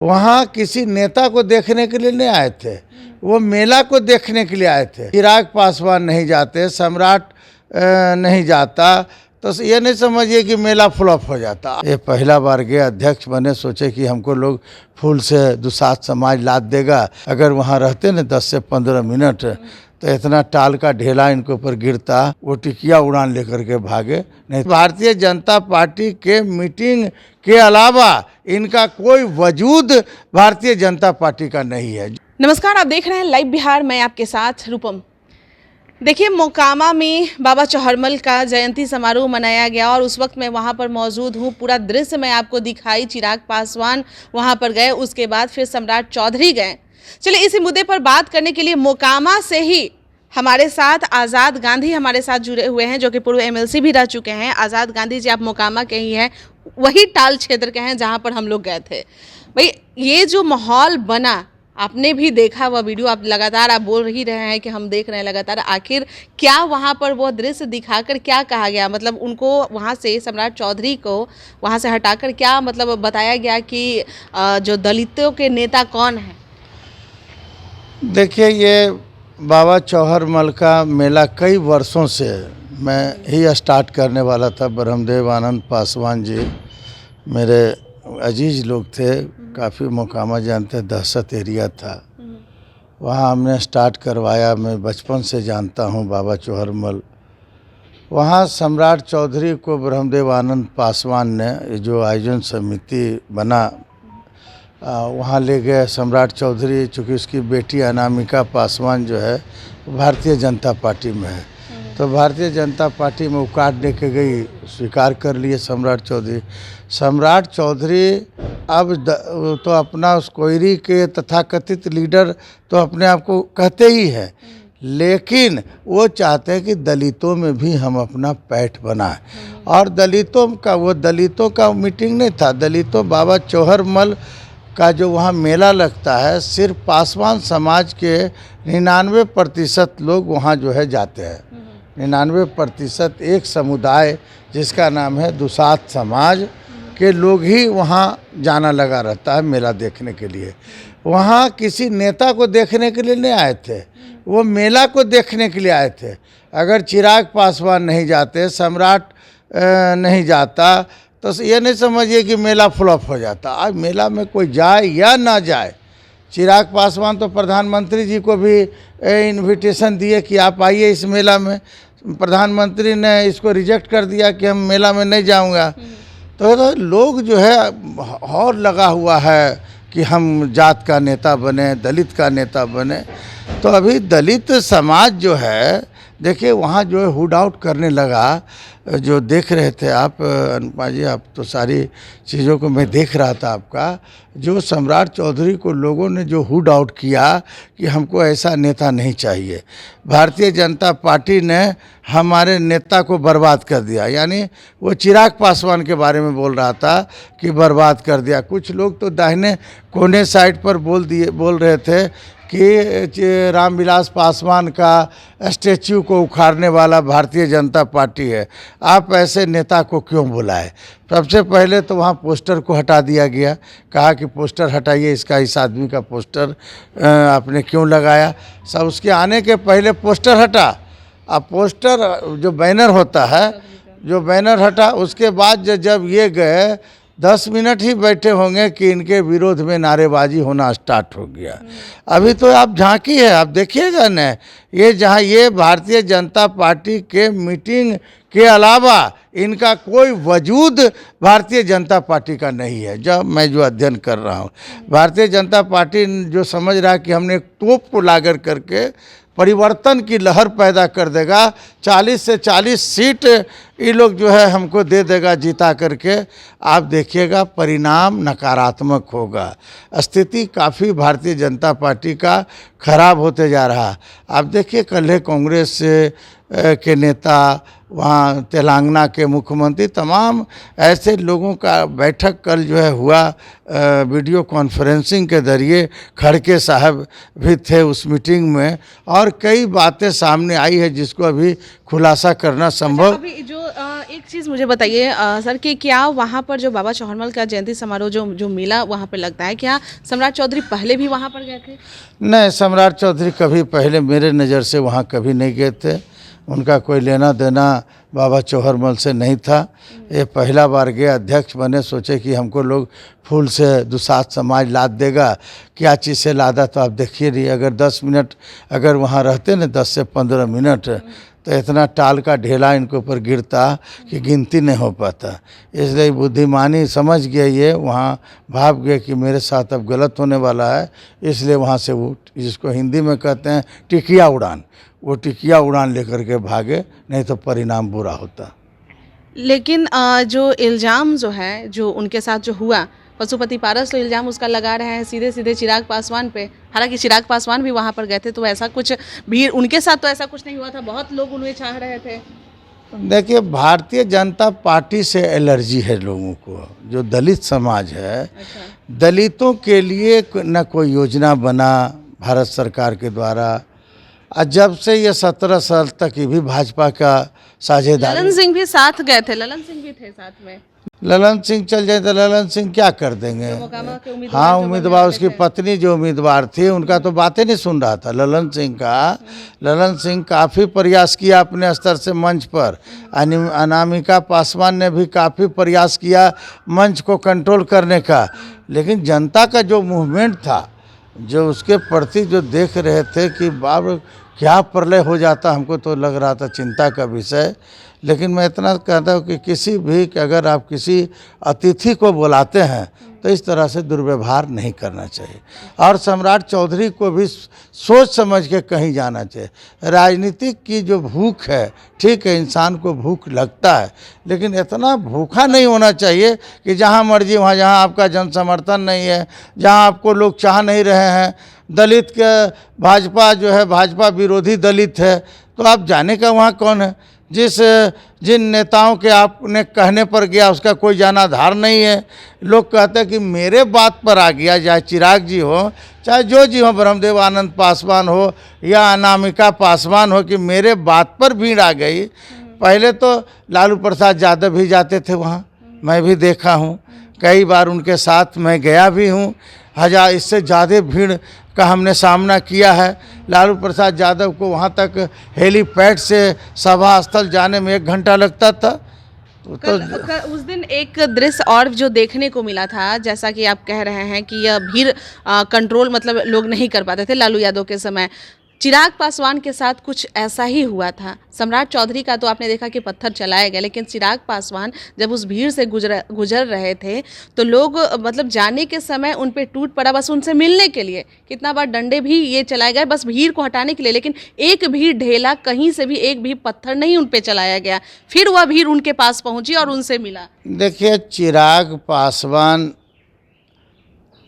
वहाँ किसी नेता को देखने के लिए नहीं आए थे, वो मेला को देखने के लिए आए थे। चिराग पासवान नहीं जाते, सम्राट नहीं जाता, तो ये नहीं समझिए कि मेला फ्लॉप हो जाता। ये पहला बार गए, अध्यक्ष बने, सोचे कि हमको लोग फूल से दुसाध समाज लाद देगा। अगर वहाँ रहते न 10 से 15 मिनट तो इतना टाल का ढेला इनके ऊपर गिरता, वो टिकिया उड़ान लेकर के भागे नहीं। भारतीय जनता पार्टी के मीटिंग के अलावा इनका कोई वजूद भारतीय जनता पार्टी का नहीं है। नमस्कार, आप देख रहे हैं लाइव बिहार, मैं आपके साथ रूपम। देखिए, मोकामा में बाबा चौहरमल का जयंती समारोह मनाया गया और उस वक्त मैं वहां पर मौजूद हूं। पूरा दृश्य मैं आपको दिखाई। चिराग पासवान वहां पर गए, उसके बाद फिर सम्राट चौधरी गए। चलिए, इसी मुद्दे पर बात करने के लिए मोकामा से ही हमारे साथ आज़ाद गांधी हमारे साथ जुड़े हुए हैं, जो कि पूर्व MLC भी रह चुके हैं। आज़ाद गांधी जी, आप मोकामा के ही हैं, वही टाल क्षेत्र के हैं जहाँ पर हम लोग गए थे। भाई, ये जो माहौल बना, आपने भी देखा वह वीडियो, आप लगातार आप बोल ही रहे हैं कि हम देख रहे हैं लगातार। आखिर क्या वहाँ पर वो दृश्य दिखाकर क्या कहा गया? मतलब उनको वहाँ से, सम्राट चौधरी को वहाँ से हटाकर क्या मतलब बताया गया कि जो दलितों के नेता कौन हैं? देखिए, ये बाबा चौहरमल का मेला कई वर्षों से मैं ही स्टार्ट करने वाला था। ब्रह्मदेव आनंद पासवान जी मेरे अजीज लोग थे, काफ़ी मोकामा जानते, दहशत एरिया था, वहाँ हमने स्टार्ट करवाया। मैं बचपन से जानता हूँ बाबा चौहरमल। वहाँ सम्राट चौधरी को ब्रह्मदेव आनंद पासवान ने, जो आयोजन समिति बना, वहाँ ले गए। सम्राट चौधरी, चूँकि उसकी बेटी अनामिका पासवान जो है भारतीय जनता पार्टी में है, तो भारतीय जनता पार्टी में उकाट दे के गई, स्वीकार कर लिए सम्राट चौधरी। सम्राट चौधरी अब तो अपना उस कोयरी के तथाकथित लीडर तो अपने आप को कहते ही हैं, लेकिन वो चाहते हैं कि दलितों में भी हम अपना पैठ बनाएं। और दलितों का मीटिंग नहीं था। दलितों, बाबा चौहरमल का जो वहाँ मेला लगता है, सिर्फ पासवान समाज के 99% लोग वहाँ जो है जाते हैं। 99% एक समुदाय जिसका नाम है दुसाध समाज के लोग ही वहाँ जाना लगा रहता है मेला देखने के लिए। वहाँ किसी नेता को देखने के लिए नहीं आए थे, वो मेला को देखने के लिए आए थे। अगर चिराग पासवान नहीं जाते, सम्राट नहीं जाता, तो ये नहीं समझिए कि मेला फ्लॉप हो जाता। आज मेला में कोई जाए या ना जाए, चिराग पासवान तो प्रधानमंत्री जी को भी इनविटेशन दिए कि आप आइए इस मेला में। प्रधानमंत्री ने इसको रिजेक्ट कर दिया कि हम मेला में नहीं जाऊंगा। तो लोग जो है और लगा हुआ है कि हम जात का नेता बने, दलित का नेता बने। तो अभी दलित समाज जो है, देखिए वहाँ जो है हुड आउट करने लगा। जो देख रहे थे आप अनुपमा जी, आप तो सारी चीज़ों को मैं देख रहा था आपका। जो सम्राट चौधरी को लोगों ने जो हुड आउट किया कि हमको ऐसा नेता नहीं चाहिए, भारतीय जनता पार्टी ने हमारे नेता को बर्बाद कर दिया। यानी वो चिराग पासवान के बारे में बोल रहा था कि बर्बाद कर दिया। कुछ लोग तो दाहिने कोने साइड पर बोल रहे थे कि रामविलास पासवान का स्टैच्यू को उखाड़ने वाला भारतीय जनता पार्टी है, आप ऐसे नेता को क्यों बुलाए। सबसे पहले तो वहाँ पोस्टर को हटा दिया गया, कहा कि पोस्टर हटाइए, इसका इस आदमी का पोस्टर आपने क्यों लगाया। सब उसके आने के पहले पोस्टर हटा। अब पोस्टर जो बैनर होता है, जो बैनर हटा, उसके बाद जब ये गए 10 मिनट ही बैठे होंगे कि इनके विरोध में नारेबाजी होना स्टार्ट हो गया। अभी तो आप झांकी है, आप देखिएगा न, ये जहाँ ये भारतीय जनता पार्टी के मीटिंग के अलावा इनका कोई वजूद भारतीय जनता पार्टी का नहीं है। जब मैं जो अध्ययन कर रहा हूँ, भारतीय जनता पार्टी जो समझ रहा है कि हमने एक तोप को लाकर करके परिवर्तन की लहर पैदा कर देगा, 40 से 40 सीट ये लोग जो है हमको दे देगा जिता करके, आप देखिएगा परिणाम नकारात्मक होगा। स्थिति काफ़ी भारतीय जनता पार्टी का खराब होते जा रहा। आप देखिए, कल कांग्रेस से के नेता, वहाँ तेलंगाना के मुख्यमंत्री, तमाम ऐसे लोगों का बैठक कल जो है हुआ वीडियो कॉन्फ्रेंसिंग के ज़रिए। खड़के साहब भी थे उस मीटिंग में और कई बातें सामने आई है जिसको अभी खुलासा करना संभव। अभी जो एक चीज़ मुझे बताइए सर कि क्या वहाँ पर जो बाबा चौहरमल का जयंती समारोह जो मेला वहाँ पर लगता है, क्या सम्राट चौधरी पहले भी वहाँ पर गए थे? नहीं, सम्राट चौधरी कभी पहले मेरे नज़र से वहाँ कभी नहीं गए थे। उनका कोई लेना देना बाबा चौहरमल से नहीं था। ये पहला बार गए, अध्यक्ष बने, सोचे कि हमको लोग फूल से दुसाध समाज लाद देगा, क्या चीज़ से लादा तो आप देखिए नहीं। अगर 10 मिनट अगर वहाँ रहते न 10 से 15 मिनट तो इतना टाल का ढेला इनके ऊपर गिरता कि गिनती नहीं हो पाता। इसलिए बुद्धिमानी समझ गया, ये वहाँ भाग गए कि मेरे साथ अब गलत होने वाला है, इसलिए वहाँ से वो जिसको हिंदी में कहते हैं टिकिया उड़ान, वो टिकिया उड़ान लेकर के भागे, नहीं तो परिणाम बुरा होता। लेकिन जो इल्ज़ाम जो है जो उनके साथ जो हुआ, पशुपति पारस तो इल्ज़ाम उसका लगा रहे हैं सीधे सीधे चिराग पासवान पे। हालांकि चिराग पासवान भी वहाँ पर गए थे तो ऐसा कुछ भीड़ उनके साथ तो ऐसा कुछ नहीं हुआ था, बहुत लोग उन्हें चाह रहे थे। देखिए, भारतीय जनता पार्टी से एलर्जी है लोगों को। जो दलित समाज है, दलितों के लिए न कोई योजना बना भारत सरकार के द्वारा। और जब से ये 17 साल तक ये भी भाजपा का साझेदारी। ललन सिंह भी साथ गए थे, ललन सिंह भी थे साथ में। ललन सिंह चल जाए तो ललन सिंह क्या कर देंगे? मोकामा के उम्मीदवार हाँ, जो उम्मीदवार, बने उसकी हुए थे। पत्नी जो उम्मीदवार थी उनका तो बातें नहीं सुन रहा था ललन सिंह का। ललन सिंह काफ़ी प्रयास किया अपने स्तर से मंच पर। अनामिका पासवान ने भी काफ़ी प्रयास किया मंच को कंट्रोल करने का, लेकिन जनता का जो मूवमेंट था, जो उसके प्रति जो देख रहे थे कि बाप क्या प्रलय हो जाता, हमको तो लग रहा था चिंता का विषय। लेकिन मैं इतना कहता हूँ कि किसी भी कि अगर आप किसी अतिथि को बुलाते हैं तो इस तरह से दुर्व्यवहार नहीं करना चाहिए। और सम्राट चौधरी को भी सोच समझ के कहीं जाना चाहिए। राजनीतिक की जो भूख है, ठीक है, इंसान को भूख लगता है, लेकिन इतना भूखा नहीं होना चाहिए कि जहाँ मर्जी वहाँ, जहाँ आपका जन समर्थन नहीं है, जहाँ आपको लोग चाह नहीं रहे हैं, दलित के भाजपा जो है भाजपा विरोधी दलित है, तो आप जाने का वहाँ कौन है? जिन नेताओं के आपने कहने पर गया उसका कोई जनाधार नहीं है। लोग कहते हैं कि मेरे बात पर आ गया, चाहे चिराग जी हो, चाहे जो जी हो, ब्रह्मदेव आनंद पासवान हो या अनामिका पासवान हो, कि मेरे बात पर भीड़ आ गई। पहले तो लालू प्रसाद यादव भी जाते थे वहाँ, मैं भी देखा हूँ, कई बार उनके साथ मैं गया भी हूँ। हजार इससे ज़्यादा भीड़ का हमने सामना किया है। लालू प्रसाद यादव को वहाँ तक हेलीपैड से सभा स्थल जाने में 1 घंटा लगता था। उस दिन एक दृश्य और जो देखने को मिला था, जैसा कि आप कह रहे हैं कि यह भीड़ कंट्रोल मतलब लोग नहीं कर पाते थे लालू यादव के समय। चिराग पासवान के साथ कुछ ऐसा ही हुआ था। सम्राट चौधरी का तो आपने देखा कि पत्थर चलाए गए, लेकिन चिराग पासवान जब उस भीड़ से गुजर रहे थे तो लोग मतलब जाने के समय उन पे टूट पड़ा, बस उनसे मिलने के लिए। कितना बार डंडे भी ये चलाए गए बस भीड़ को हटाने के लिए, लेकिन एक भी ढेला, कहीं से भी एक भी पत्थर नहीं उन पे चलाया गया। फिर वह भीड़ उनके पास पहुंची और उनसे मिला। देखिए, चिराग पासवान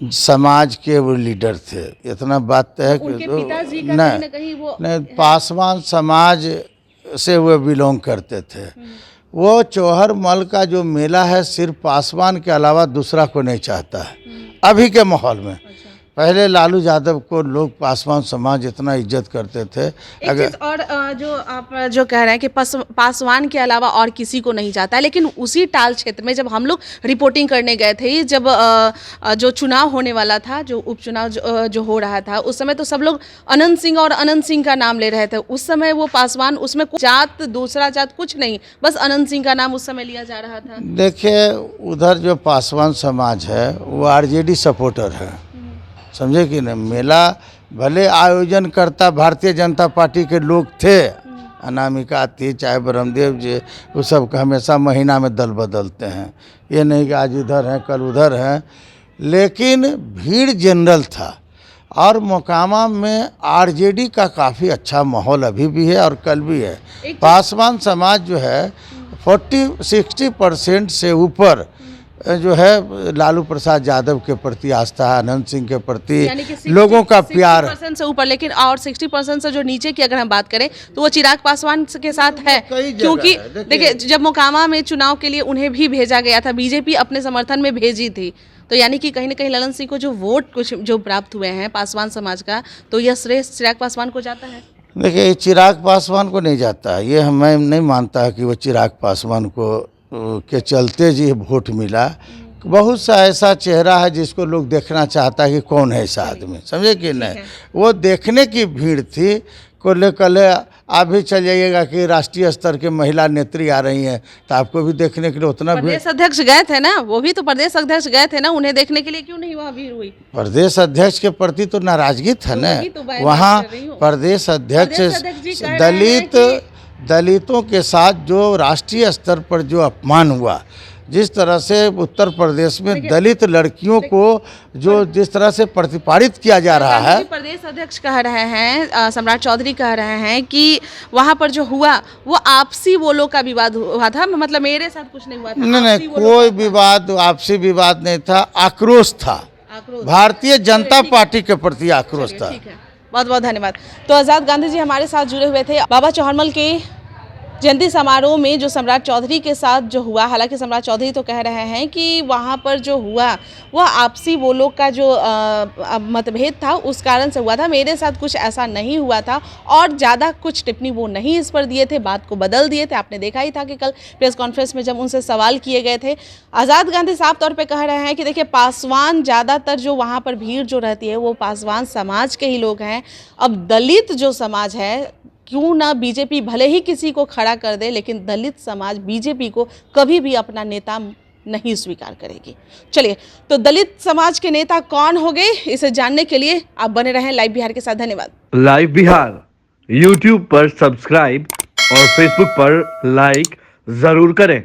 समाज के वो लीडर थे, इतना बात है कि उनके पिताजी का कहीं ना कहीं वो नहीं, पासवान समाज से वो बिलोंग करते थे। वो चौहरमल का जो मेला है सिर्फ पासवान के अलावा दूसरा को नहीं चाहता है अभी के माहौल में। पहले लालू यादव को लोग पासवान समाज इतना इज्जत करते थे। अगर और जो आप जो कह रहे हैं कि पासवान के अलावा और किसी को नहीं चाहता है, लेकिन उसी टाल क्षेत्र में जब हम लोग रिपोर्टिंग करने गए थे, जब जो चुनाव होने वाला था, जो उपचुनाव जो हो रहा था, उस समय तो सब लोग अनंत सिंह और अनंत सिंह का नाम ले रहे थे। उस समय वो पासवान, उसमें जात, दूसरा जात कुछ नहीं, बस अनंत सिंह का नाम उस समय लिया जा रहा था। देखिए, उधर जो पासवान समाज है वो आरजेडी सपोर्टर है, समझे कि नहीं। मेला भले आयोजन करता भारतीय जनता पार्टी के लोग थे, अनामिका थी, चाहे ब्रह्मदेव जी, वो सब का हमेशा महीना में दल बदलते हैं। ये नहीं कि आज इधर हैं कल उधर हैं, लेकिन भीड़ जनरल था। और मोकामा में आरजेडी का काफ़ी अच्छा माहौल अभी भी है और कल भी है। पासवान समाज जो है 40-60% से ऊपर जो है लालू प्रसाद यादव के प्रति आस्था है, अनंत सिंह के प्रति यानी कि 60 लोगों का प्यार है। 60% से ऊपर, लेकिन और 60% से जो नीचे की अगर हम बात करें तो वो चिराग पासवान के साथ है, कई जगह क्योंकि है। देखिए जब मोकामा में चुनाव के लिए उन्हें भी भेजा गया था, बीजेपी अपने समर्थन में भेजी थी, तो यानी कि कहीं ना कहीं ललन सिंह को जो वोट कुछ जो प्राप्त हुए हैं पासवान समाज का, तो यह श्रेय चिराग पासवान को जाता है। देखिए ये चिराग पासवान को नहीं जाता, ये मैं नहीं मानता कि वो चिराग पासवान को के चलते जी वोट मिला। बहुत सा ऐसा चेहरा है जिसको लोग देखना चाहता है कि कौन है ऐसा आदमी, समझे कि नहीं। वो देखने की भीड़ थी। कल आप भी चल जाइएगा कि राष्ट्रीय स्तर के महिला नेत्री आ रही हैं, तो आपको भी देखने के लिए उतना भीड़। प्रदेश अध्यक्ष गए थे ना, वो भी तो प्रदेश अध्यक्ष गए थे ना, उन्हें देखने के लिए क्यों नहीं वहाँ भीड़ हुई? प्रदेश अध्यक्ष के प्रति तो नाराजगी था ना। वही तो बात वहाँ कर रही हूँ। प्रदेश अध्यक्ष जी कह रहे हैं दलितों के साथ जो राष्ट्रीय स्तर पर जो अपमान हुआ, जिस तरह से उत्तर प्रदेश में दलित लड़कियों को जो जिस तरह से प्रतिपादित किया जा रहा है। प्रदेश अध्यक्ष कह रहे हैं, सम्राट चौधरी कह रहे हैं कि वहाँ पर जो हुआ वो आपसी बोलों का विवाद हुआ था, मतलब मेरे साथ कुछ नहीं हुआ था। नहीं, कोई विवाद, आपसी विवाद नहीं था, आक्रोश था, भारतीय जनता पार्टी के प्रति आक्रोश था। बहुत बहुत धन्यवाद। तो आज़ाद गांधी जी हमारे साथ जुड़े हुए थे। बाबा चौहरमल के जयंती समारोह में जो सम्राट चौधरी के साथ जो हुआ, हालांकि सम्राट चौधरी तो कह रहे हैं कि वहाँ पर जो हुआ वह आपसी बोलों का जो मतभेद था उस कारण से हुआ था, मेरे साथ कुछ ऐसा नहीं हुआ था, और ज़्यादा कुछ टिप्पणी वो नहीं इस पर दिए थे, बात को बदल दिए थे। आपने देखा ही था कि कल प्रेस कॉन्फ्रेंस में जब उनसे सवाल किए गए थे, आज़ाद गांधी साफ तौर पर कह रहे हैं कि देखिए पासवान ज़्यादातर जो वहाँ पर भीड़ जो रहती है वो पासवान समाज के ही लोग हैं। अब दलित जो समाज है, क्यों ना बीजेपी भले ही किसी को खड़ा कर दे, लेकिन दलित समाज बीजेपी को कभी भी अपना नेता नहीं स्वीकार करेगी। चलिए, तो दलित समाज के नेता कौन हो गए, इसे जानने के लिए आप बने रहें लाइव बिहार के साथ। धन्यवाद। लाइव बिहार यूट्यूब पर सब्सक्राइब और फेसबुक पर लाइक जरूर करें।